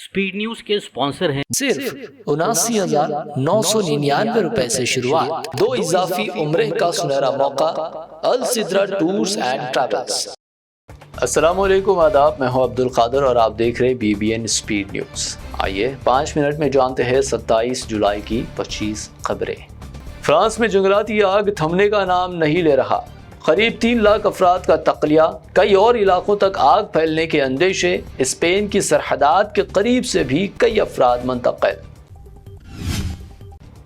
Speed news के sponsor हैं सिर्फ 79,999 रुपए से शुरुआत, 2 इजाफी उम्रे का सुनहरा मौका। अल सिद्रा टूर्स एंड ट्रैवल्स। अस्सलामुअलैकुम, आदाब। मैं हूं अब्दुल कादिर और आप देख रहे हैं BBN स्पीड न्यूज। आइए 5 मिनट में जानते हैं 27 जुलाई की 25 खबरें। फ्रांस में जंगलाती आग थमने का नाम नहीं ले रहा। करीब 3 लाख अफराद का तकलिया, कई और इलाकों तक आग फैलने के अंदेशे। स्पेन की सरहदात के करीब से भी कई अफराद मुंतकिल।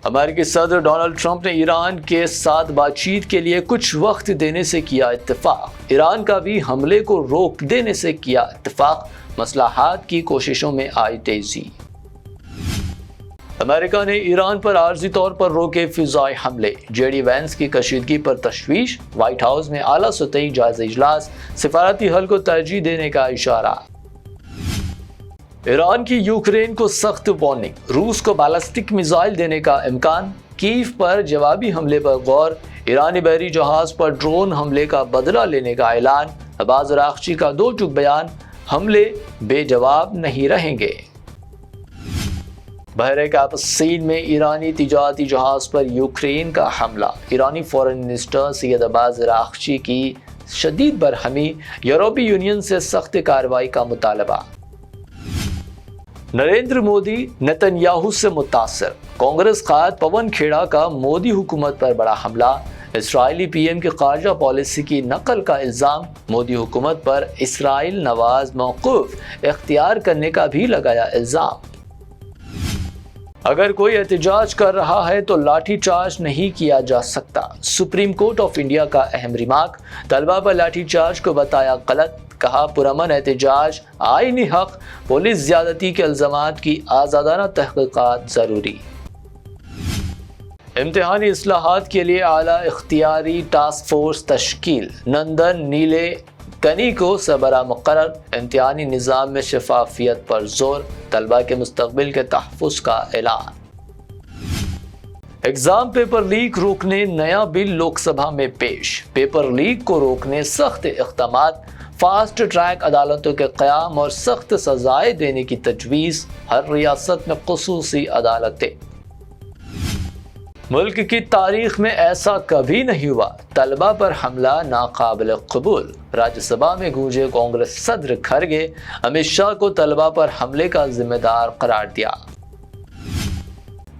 अमेरिकी सदर डोनाल्ड ट्रंप ने ईरान के साथ बातचीत के लिए कुछ वक्त देने से किया इत्तेफाक। ईरान का भी हमले को रोक देने से किया इत्तेफाक। मसलाहात की कोशिशों में आई तेजी। अमेरिका ने ईरान पर आर्जी तौर पर रोके फिजाई हमले। JD वैंस की कशीदगी पर तशवीश। व्हाइट हाउस में आला सतही जायजा इजलास, सिफारती हल को तरजीह देने का इशारा। ईरान की यूक्रेन को सख्त वार्निंग। रूस को बैलिस्टिक मिसाइल देने का इम्कान। कीव पर जवाबी हमले पर गौर। ईरानी बहरी जहाज पर ड्रोन हमले का बदला लेने का ऐलान। अब्बास अरागची का 2 टूक बयान। हमले बेजवाब नहीं रहेंगे। बहरे कास्पीन में ईरानी तिजारती जहाज पर यूक्रेन का हमला। ईरानी foreign minister Seyed Abbas Araghchi की शदीद बरहमी। यूरोपीय यूनियन से सख्त कार्रवाई का मुतालबा। नरेंद्र मोदी नेतन्याहू से मुतासर। कांग्रेस कायद पवन खेड़ा का मोदी हुकूमत पर बड़ा हमला। इसराइली PM की खारजा पॉलिसी की नकल का इल्जाम। मोदी हुकूमत पर इसराइल नवाज मौकूफ इख्तियार करने का भी लगाया इल्जाम। अगर कोई एहतजाज कर रहा है तो लाठी चार्ज नहीं किया जा सकता। सुप्रीम कोर्ट ऑफ इंडिया का अहम रिमार्क। तलबा पर लाठी चार्ज को बताया गलत। कहा पुरअमन एहतजाज आईनी हक। पुलिस ज्यादती के इल्जामात की आज़ादाना तहकीकात जरूरी। इम्तिहानी इस्लाहात के लिए आला इख्तियारी टास्क फोर्स तश्कील। नंदन नीले कनी को सबरा मुकर्रर। इम्तिहानी निज़ाम में शफाफियत पर जोर। तलबा के मुस्तकबिल के तहफ़्फ़ुज़ का ऐलान। एग्जाम पेपर लीक रोकने नया बिल लोकसभा में पेश। पेपर लीक को रोकने सख्त इक़दामात। फास्ट ट्रैक अदालतों के क़याम और सख्त सजाएं देने की तजवीज़। हर रियासत में ख़ुसूसी अदालतें। मुल्क की तारीख में ऐसा कभी नहीं हुआ। तलबा पर हमला नाकाबिल कबूल। राज्यसभा में गूंजे कांग्रेस सदर खरगे। अमित शाह को तलबा पर हमले का जिम्मेदार करार दिया।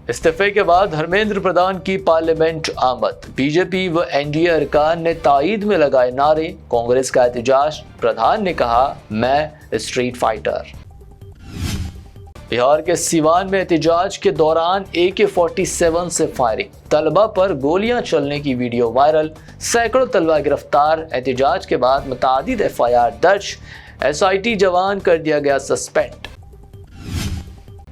इस्तीफे के बाद धर्मेंद्र प्रधान की पार्लियामेंट आमद। बीजेपी व NDA अरकान ने ताईद में लगाए नारे। कांग्रेस का एहतजाज। प्रधान ने कहा मैं स्ट्रीट फाइटर। बिहार के सिवान में एहतजाज के दौरान AK-47 से फायरिंग। तलबा पर गोलियां चलने की वीडियो वायरल। सैकड़ों तलबा गिरफ्तार। एहतजाज के बाद मुतादिद FIR दर्ज। SIT जवान कर दिया गया सस्पेंड।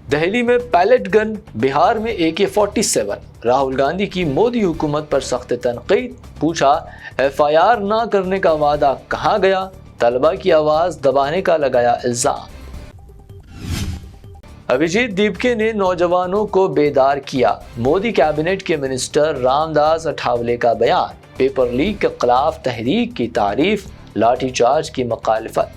दिल्ली में पैलेट गन, बिहार में AK-47। राहुल गांधी की मोदी हुकूमत पर सख्त तनकीद। पूछा FIR ना करने का वादा कहाँ गया। तलबा की आवाज दबाने का लगाया इल्जाम। अभिजीत दीपके ने नौजवानों को बेदार किया। मोदी कैबिनेट के मिनिस्टर रामदास अठावले का बयान। पेपर लीक के खिलाफ तहरीक की तारीफ। लाठीचार्ज की मुखालिफत।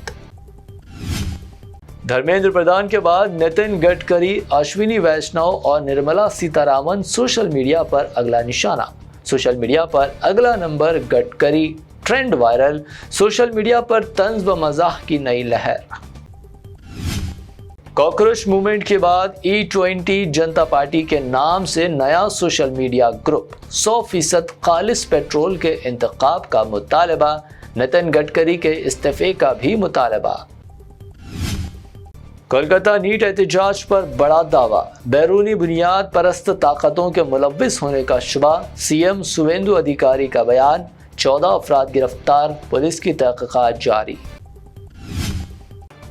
धर्मेंद्र प्रधान के बाद नितिन गडकरी, अश्विनी वैष्णव और निर्मला सीतारामन सोशल मीडिया पर अगला निशाना। सोशल मीडिया पर अगला number Gadkari. Trend viral. Social media पर तंज व मजाक की नई लहर। कॉकरोच मूवमेंट के बाद E20 जनता पार्टी के नाम से नया सोशल मीडिया ग्रुप। 100% खालिस पेट्रोल के इंतखाब का मुतालबा। नितिन गडकरी के इस्तीफे का भी मुतालबा। कोलकाता नीट एहतजाज पर बड़ा दावा। बैरूनी बुनियाद परस्त ताकतों के मुलव्विस होने का शुबा। CM शुवेंदु अधिकारी का बयान। 14 अफराद गिरफ्तार। पुलिस की तहकीकात जारी।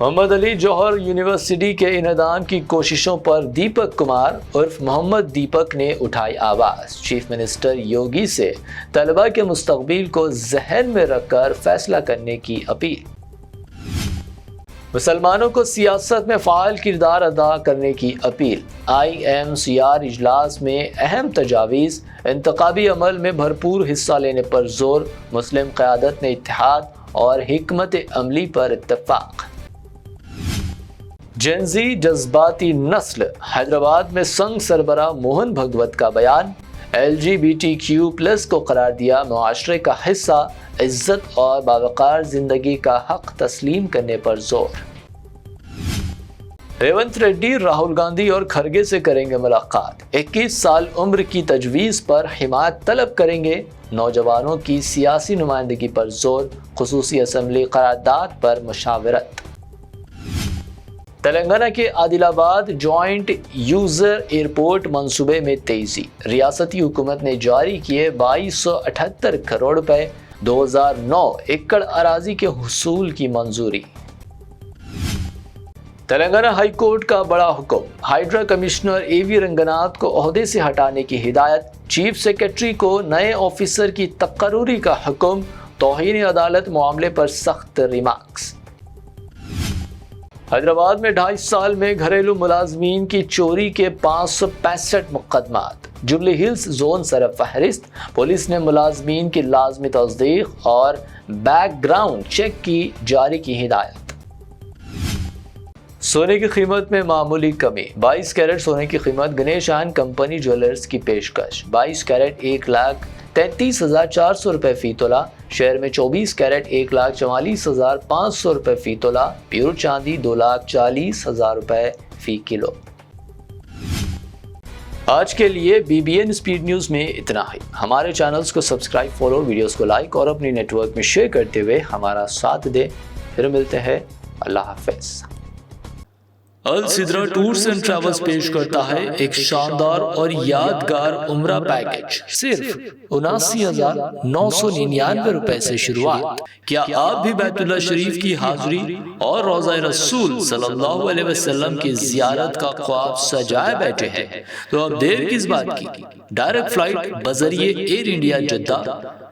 मोहम्मद अली जौहर यूनिवर्सिटी के इनेदाम की कोशिशों पर दीपक कुमार उर्फ मोहम्मद दीपक ने उठाई आवाज़। चीफ मिनिस्टर योगी से तलबा के मुस्तकबिल को जहन में रखकर फैसला करने की अपील। मुसलमानों को सियासत में फ़ाल किरदार अदा करने की अपील। IMCR इजलास में अहम तजावीज़। इंतखाबी अमल में भरपूर हिस्सा लेने पर जोर। मुस्लिम क़यादत ने इत्तेहाद और हिकमत अमली पर इत्तफाक। جنزی جذباتی نسل، حیدرآباد میں سنگ سربراہ موہن بھگوت کا بیان، LGBTQ+ کو قرار دیا معاشرے کا حصہ، عزت اور باوقار زندگی کا حق تسلیم کرنے پر زور۔ ریونت ریڈی راہل گاندھی اور کھرگے سے کریں گے ملاقات، 21 سال عمر کی تجویز پر حمایت طلب کریں گے، نوجوانوں کی سیاسی نمائندگی پر زور، خصوصی اسمبلی قرارداد پر مشاورت۔ تلنگانہ کے عادل آباد جوائنٹ یوزر ایئرپورٹ منصوبے میں تیزی، ریاستی حکومت نے جاری کیے 2278 کروڑ روپے، 2009 ایکڑ اراضی کے حصول کی منظوری۔ تلنگانہ ہائی کورٹ کا بڑا حکم، ہائیڈرا کمشنر AV رنگناتھ کو عہدے سے ہٹانے کی ہدایت، چیف سیکرٹری کو نئے آفیسر کی تقرری کا حکم، توہین عدالت معاملے پر سخت ریمارکس۔ حیدرآباد میں 2.5 سال میں گھریلو ملازمین کی چوری کے 565 مقدمات، جبلی ہلز زون سر فہرست، پولیس نے ملازمین کی لازمی تصدیق اور بیک گراؤنڈ چیک کی جاری کی ہدایت۔ سونے کی قیمت میں معمولی کمی، 22 کیرٹ سونے کی قیمت گنیش اینڈ کمپنی جویلرز کی پیشکش، 22 کیرٹ 1,33,400 روپے فی تولہ، شہر میں 24 کیرٹ 1,44,500 روپے فی تولہ، پیور چاندی 2,40,000 روپے فی کلو۔ آج کے لیے BBN اسپیڈ نیوز میں اتنا ہی۔ ہمارے چینلز کو سبسکرائب، فالو، ویڈیوز کو لائک اور اپنی نیٹ ورک میں شیئر کرتے ہوئے ہمارا ساتھ دیں۔ پھر ملتے ہیں، اللہ حافظ۔ السدرا ٹورز اینڈ ٹریولز پیش کرتا ہے ایک شاندار اور یادگار عمرہ پیکج، صرف 79,999 روپے سے شروعات۔ کیا آپ بھی بیت اللہ شریف کی حاضری اور روضہ رسول صلی اللہ علیہ وسلم کی زیارت کا خواب سجائے بیٹھے ہیں؟ تو اب دیر کس بات کی؟ ڈائریکٹ فلائٹ بذریعے ایئر انڈیا جدہ،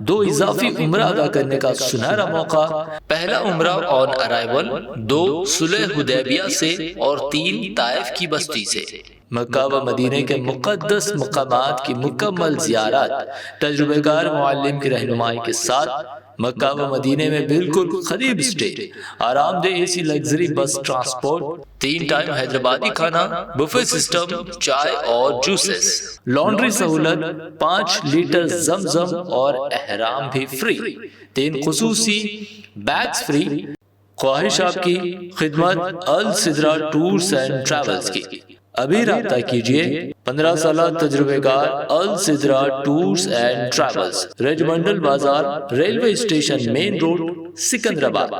2 اضافی عمرہ ادا کرنے کا سنہرا موقع، پہلا عمرہ آن ارائیول 2 صلح حدیبیہ سے اور 3 طائف کی بستی سے، مکہ و مدینہ کے مقدس مقامات کی مکمل زیارت، تجربہ کار معلم کی رہنمائی کے ساتھ، مکہ و مدینہ میں بالکل قریب اسٹے، آرام دہ AC لگژری بس ٹرانسپورٹ، 3 ٹائم حیدرآبادی کھانا، بفے سسٹم، چائے اور جوسز، لانڈری سہولت، 5 لیٹر زمزم اور احرام بھی فری، 3 خصوصی بیگز فری۔ خواہش آپ کی خدمت السدرا ٹورز اینڈ ٹریولز کی، ابھی رابطہ کیجئے۔ 15 سالہ تجربہ کار السدرا ٹورز اینڈ ٹریولز، رج منڈل بازار، railway station main road, Secunderabad.